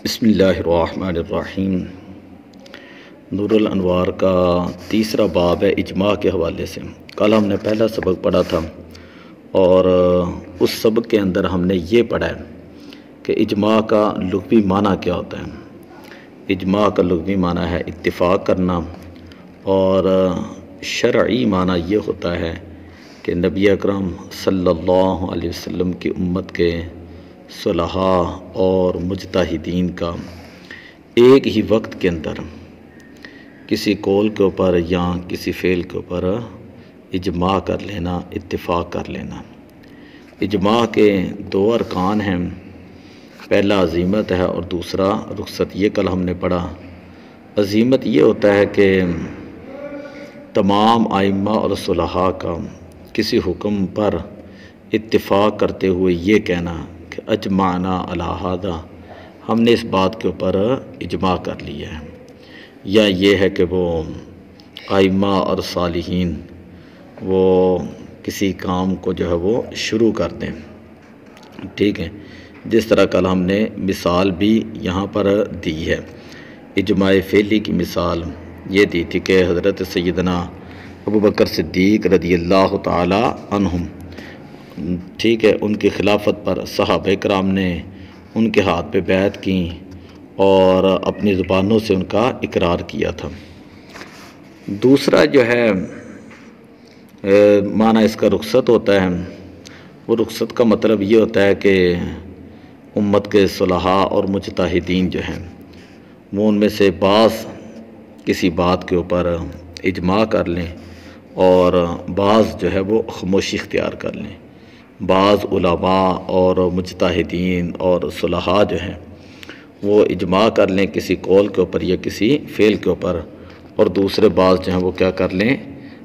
بسم اللہ الرحمن الرحیم۔ نور الانوار کا تیسرا باب ہے اجماع کے حوالے سے۔ کل ہم نے پہلا سبق پڑھا تھا اور اس سبق کے اندر ہم نے یہ پڑھا ہے کہ اجماع کا لغوی معنی کیا ہوتا ہے۔ اجماع کا لغوی معنی ہے اتفاق کرنا، اور شرعی معنی یہ ہوتا ہے کہ نبی اکرم صلی اللہ علیہ وسلم کی امت کے صلحاء اور مجتہدین کا ایک ہی وقت کے اندر کسی قول کے اوپر یا کسی فعل کے اوپر اجماع کر لینا، اتفاق کر لینا۔ اجماع کے دو ارکان ہیں، پہلا عزیمت ہے اور دوسرا رخصت۔ یہ کل ہم نے پڑھا۔ عزیمت یہ ہوتا ہے کہ تمام ائمہ اور صلحاء کا کسی حکم پر اتفاق کرتے ہوئے یہ کہنا کہ اجمعنا علی ھذا، ہم نے اس بات کے اوپر اجماع کر لیا ہے، یا یہ ہے کہ وہ ائمہ اور صالحین وہ کسی کام کو جو ہے وہ شروع کر دیں، ٹھیک ہے۔ جس طرح کل ہم نے مثال بھی یہاں پر دی ہے، اجماع فعلی کی مثال یہ دی تھی کہ حضرت سیدنا ابوبکر صدیق رضی اللہ تعالی عنہم، ٹھیک ہے، ان کی خلافت پر صحابہ کرام نے ان کے ہاتھ پہ بیعت کی اور اپنی زبانوں سے ان کا اقرار کیا تھا۔ دوسرا جو ہے معنی اس کا رخصت ہوتا ہے۔ وہ رخصت کا مطلب یہ ہوتا ہے کہ امت کے صلحاء اور مجتہدین جو ہیں وہ ان میں سے بعض کسی بات کے اوپر اجماع کر لیں اور بعض جو ہے وہ خاموشی اختیار کر لیں۔ بعض علماء اور مجتہدین اور صلحاء جو ہیں وہ اجماع کر لیں کسی قول کے اوپر یا کسی فعل کے اوپر، اور دوسرے بعض جو ہیں وہ کیا کر لیں،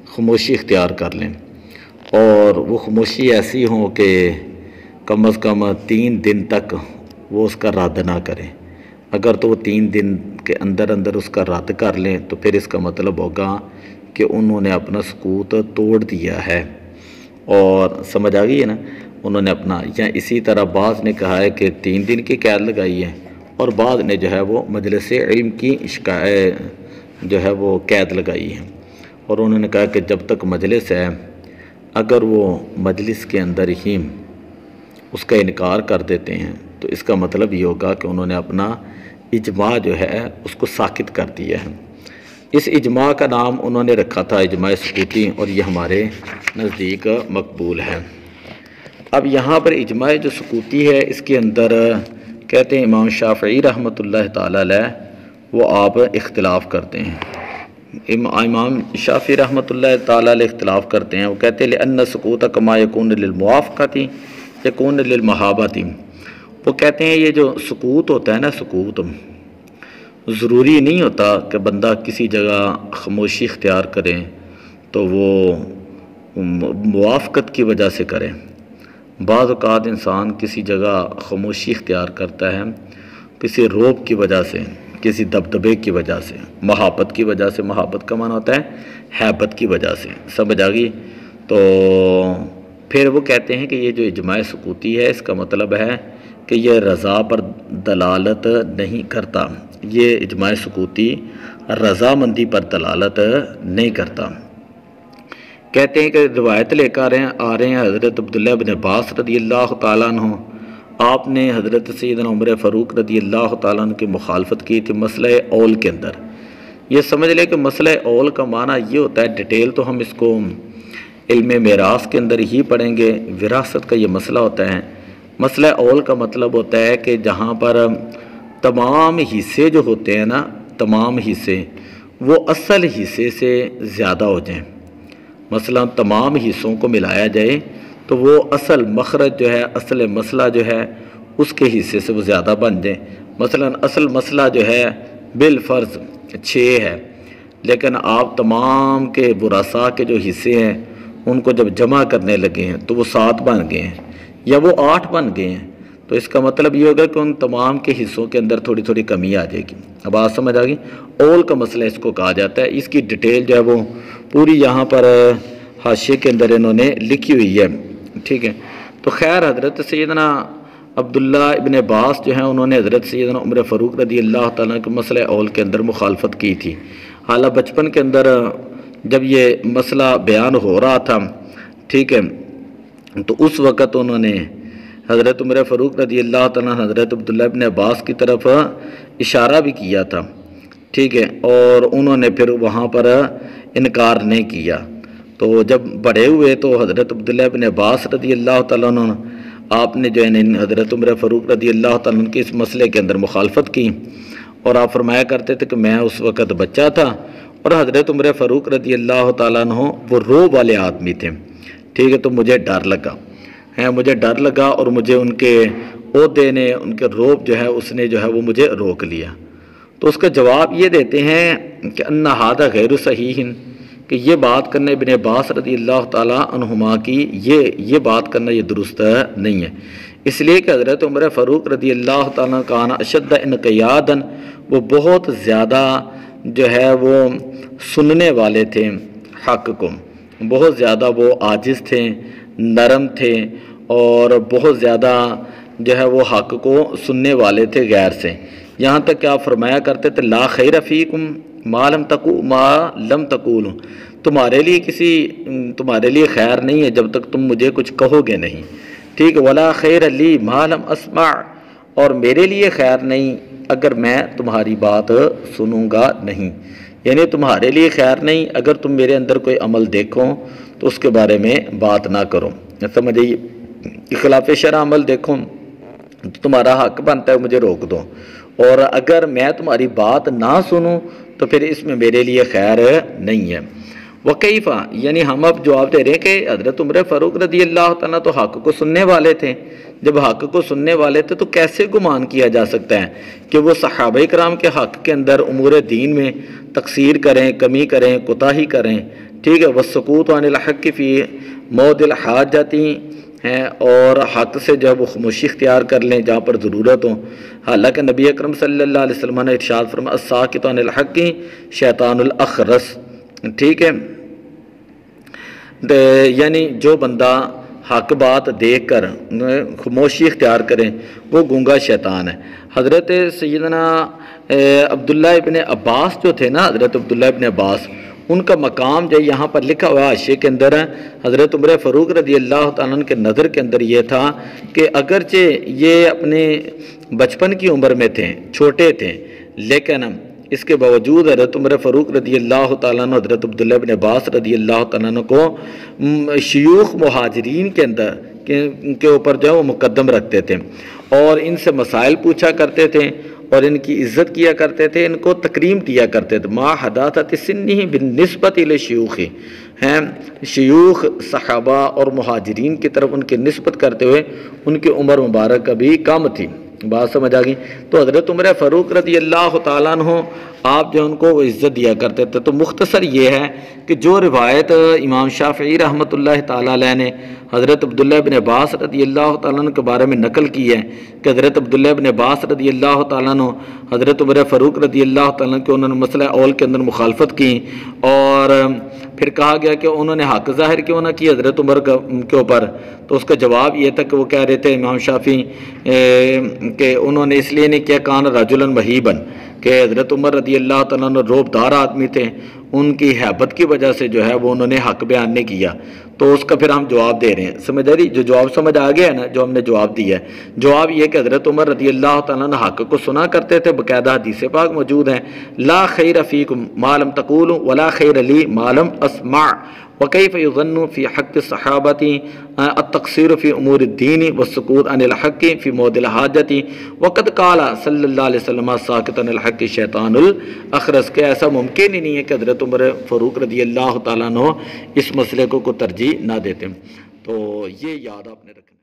خاموشی اختیار کر لیں، اور وہ خاموشی ایسی ہوں کہ کم از کم 3 دن تک وہ اس کا رد نہ کریں۔ اگر تو وہ 3 دن کے اندر اندر اس کا رد کر لیں تو پھر اس کا مطلب ہوگا کہ انہوں نے اپنا سکوت توڑ دیا ہے، اور سمجھ آ گئی ہے نا، انہوں نے اپنا، یا اسی طرح بعض نے کہا ہے کہ 3 دن کی قید لگائی ہے، اور بعض نے جو ہے وہ مجلس علم کی جو ہے وہ قید لگائی ہے، اور انہوں نے کہا کہ جب تک مجلس ہے اگر وہ مجلس کے اندر ہی اس کا انکار کر دیتے ہیں تو اس کا مطلب یہ ہوگا کہ انہوں نے اپنا اجماع جو ہے اس کو ساقط کر دیا ہے۔ اس اجماع کا نام انہوں نے رکھا تھا اجماع سکوتی، اور یہ ہمارے نزدیک مقبول ہے۔ اب یہاں پر اجماع جو سکوتی ہے اس کے اندر کہتے ہیں امام شافعی رحمۃ اللہ تعالی علیہ وہ آپ اختلاف کرتے ہیں۔ امام شافعی رحمۃ اللہ تعالی علیہ اختلاف کرتے ہیں، وہ کہتے ہیں لأن سکوت کما یکون للموافقۃ یکون للمحابۃ۔ وہ کہتے ہیں یہ جو سکوت ہوتا ہے نا، سکوت ضروری نہیں ہوتا کہ بندہ کسی جگہ خاموشی اختیار کرے تو وہ موافقت کی وجہ سے کرے۔ بعض اوقات انسان کسی جگہ خاموشی اختیار کرتا ہے کسی روب کی وجہ سے، کسی دبدبے کی وجہ سے، محبت کی وجہ سے۔ محبت کا معنی ہوتا ہے ہیبت کی وجہ سے، سمجھ آ گئی؟ تو پھر وہ کہتے ہیں کہ یہ جو اجماع سکوتی ہے اس کا مطلب ہے کہ یہ رضا پر دلالت نہیں کرتا، یہ اجماع سکوتی رضامندی پر دلالت نہیں کرتا۔ کہتے ہیں کہ روایت لے کر آ رہے ہیں حضرت عبداللہ بن عباس رضی اللہ تعالیٰ عنہ، آپ نے حضرت سیدنا عمر فاروق رضی اللہ تعالیٰ عنہ کی مخالفت کی تھی مسئلہ اول کے اندر۔ یہ سمجھ لیں کہ مسئلہ اول کا معنی یہ ہوتا ہے، ڈیٹیل تو ہم اس کو علم میراث کے اندر ہی پڑھیں گے، وراثت کا یہ مسئلہ ہوتا ہے۔ مسئلہ اول کا مطلب ہوتا ہے کہ جہاں پر تمام حصے جو ہوتے ہیں نا، تمام حصے وہ اصل حصے سے زیادہ ہو جائیں۔ مثلا تمام حصوں کو ملایا جائے تو وہ اصل مخرج جو ہے، اصل مسئلہ جو ہے اس کے حصے سے وہ زیادہ بن جائیں۔ مثلا اصل مسئلہ جو ہے بالفرض 6 ہے، لیکن آپ تمام کے ورثاء کے جو حصے ہیں ان کو جب جمع کرنے لگے ہیں تو وہ 7 بن گئے ہیں یا وہ 8 بن گئے ہیں، تو اس کا مطلب یہ ہوگا کہ ان تمام کے حصوں کے اندر تھوڑی تھوڑی کمی آ جائے گی۔ اب بات سمجھ آ گئی؟ اول کا مسئلہ اس کو کہا جاتا ہے۔ اس کی ڈیٹیل جو ہے وہ پوری یہاں پر حاشیے کے اندر انہوں نے لکھی ہوئی ہے، ٹھیک ہے۔ تو خیر حضرت سیدنا عبداللہ ابن عباس جو ہیں انہوں نے حضرت سیدنا عمر فاروق رضی اللہ تعالیٰ کے مسئلہ اول کے اندر مخالفت کی تھی۔ حالانکہ بچپن کے اندر جب یہ مسئلہ بیان ہو رہا تھا، ٹھیک ہے، تو اس وقت انہوں نے حضرت عمر فاروق رضی اللہ تعالیٰ حضرت عبداللہ ابن عباس کی طرف اشارہ بھی کیا تھا، ٹھیک ہے، اور انہوں نے پھر وہاں پر انکار نہیں کیا۔ تو جب بڑے ہوئے تو حضرت عبداللہ ابن عباس رضی اللہ تعالیٰ عنہ آپ نے جو ہے حضرت عمر فاروق رضی اللہ تعالیٰ عنہ کی اس مسئلے کے اندر مخالفت کی، اور آپ فرمایا کرتے تھے کہ میں اس وقت بچہ تھا اور حضرت عمر فاروق رضی اللہ تعالیٰ عنہ وہ روب والے آدمی تھے، ٹھیک ہے، تو مجھے ڈر لگا مجھے ڈر لگا اور مجھے ان کے عہدے نے، ان کے روب جو ہے اس نے جو ہے وہ مجھے روک لیا۔ تو اس کا جواب یہ دیتے ہیں کہ ان ھذا غیر صحیح، کہ یہ بات کرنا ابن عباس رضی اللہ تعالیٰ عنہما کی یہ بات کرنا یہ درست نہیں ہے، اس لیے کہ حضرت عمر فاروق رضی اللہ تعالیٰ کان اشد انقیادا، وہ بہت زیادہ جو ہے وہ سننے والے تھے حق کو، بہت زیادہ وہ عاجز تھے، نرم تھے، اور بہت زیادہ جو ہے وہ حق کو سننے والے تھے غیر سے۔ یہاں تک کہ آپ فرمایا کرتے تھے لا خیر فیکم ما لم تقولوا، تمہارے لیے خیر نہیں ہے جب تک تم مجھے کچھ کہو گے نہیں، ٹھیک ہے، ولا خیر لی ما لم اسمع، اور میرے لیے خیر نہیں اگر میں تمہاری بات سنوں گا نہیں، یعنی تمہارے لیے خیر نہیں اگر تم میرے اندر کوئی عمل دیکھو تو اس کے بارے میں بات نہ کرو، سمجھئے، خلاف شرع عمل دیکھو تو تمہارا حق بنتا ہے مجھے روک دو، اور اگر میں تمہاری بات نہ سنوں تو پھر اس میں میرے لیے خیر نہیں ہے۔ وکیفہ، یعنی ہم اب جواب دے رہے ہیں کہ حضرت عمر فاروق رضی اللہ تعالیٰ تو حق کو سننے والے تھے، جب حق کو سننے والے تھے تو کیسے گمان کیا جا سکتا ہے کہ وہ صحابہ کرام کے حق کے اندر امور دین میں تقصیر کریں، کمی کریں، کوتاہی کریں، ٹھیک ہے، والسکوت عن الحق فی موضع الحاجۃ ہیں، اور حق سے جب وہ خاموشی اختیار کر لیں جہاں پر ضرورت ہو۔ حالانکہ نبی اکرم صلی اللہ علیہ وسلم نے ارشاد فرمایا الساکت عن الحق شیطان الاخرس، ٹھیک ہے، یعنی جو بندہ حق بات دیکھ کر خاموشی اختیار کرے وہ گونگا شیطان ہے۔ حضرت سیدنا عبداللہ ابن عباس جو تھے نا، حضرت عبداللہ ابن عباس، ان کا مقام جو یہاں پر لکھا ہوا حاشیے کے اندر ہے، حضرت عمر فاروق رضی اللہ تعالیٰ عنہ کے نظر کے اندر یہ تھا کہ اگرچہ یہ اپنے بچپن کی عمر میں تھے، چھوٹے تھے، لیکن اس کے باوجود حضرت عمر فاروق رضی اللہ تعالیٰ عنہ حضرت عبداللہ ابن عباس رضی اللہ تعالیٰ عنہ کو شیوخ مہاجرین کے اندر کے اوپر جو ہے وہ مقدم رکھتے تھے، اور ان سے مسائل پوچھا کرتے تھے، اور ان کی عزت کیا کرتے تھے، ان کو تکریم دیا کرتے تھے۔ ما حداثت سنہ بالنسبت الی شیوخ، ہیں شیوخ صحابہ اور مہاجرین کی طرف ان کی نسبت کرتے ہوئے ان کی عمر مبارک ابھی کم تھی، بات سمجھ آ گئی۔ تو حضرت عمر فاروق رضی اللہ تعالیٰ عنہ آپ جو ان کو وہ عزت دیا کرتے تھے۔ تو مختصر یہ ہے کہ جو روایت امام شافعی رحمۃ اللہ تعالیٰ علیہ نے حضرت عبداللہ ابن عباس رضی اللہ تعالیٰ عنہ کے بارے میں نقل کی ہے کہ حضرت عبداللہ ابن عباس رضی اللہ تعالیٰ عنہ حضرت عمر فاروق رضی اللہ تعالیٰ عنہ کے انہوں نے مسئلہ اول کے اندر مخالفت کی، اور پھر کہا گیا کہ انہوں نے حق ظاہر کیوں نہ کی حضرت عمر کے اوپر، تو اس کا جواب یہ تھا کہ وہ کہہ رہے تھے امام شافعی کہ انہوں نے اس لیے نہیں کیا کان رجلا مہیبا، کہ حضرت عمر رضی اللہ تعالیٰ عنہ روب دار آدمی تھے، ان کی ہیبت کی وجہ سے جو ہے وہ انہوں نے حق بیان نہیں کیا۔ تو اس کا پھر ہم جواب دے رہے ہیں، سمجھ آ رہی، جو جواب سمجھ آ گیا ہے نا، جو ہم نے جواب دیا ہے، جواب یہ کہ حضرت عمر رضی اللہ تعالیٰ عنہ حق کو سنا کرتے تھے، باقاعدہ حدیث پاک موجود ہیں لا خیر فیکم ما لم تقولوا ولا خیر لی ما لم اسمع وکیف یظن فی حق الصحابۃ التقصیر فی امور الدین والسکوت عن الحق فی موضع الحاجۃ وقد قال صلی اللہ علیہ وسلم ساکت عن الحق شیطان الاخرس، کہ ایسا ممکن ہی نہیں ہے کہ حضرت عمر فاروق رضی اللہ تعالیٰ عنہ اس مسئلے کو ترجیح نہ دیتے۔ تو یہ یاد آپ نے رکھنا۔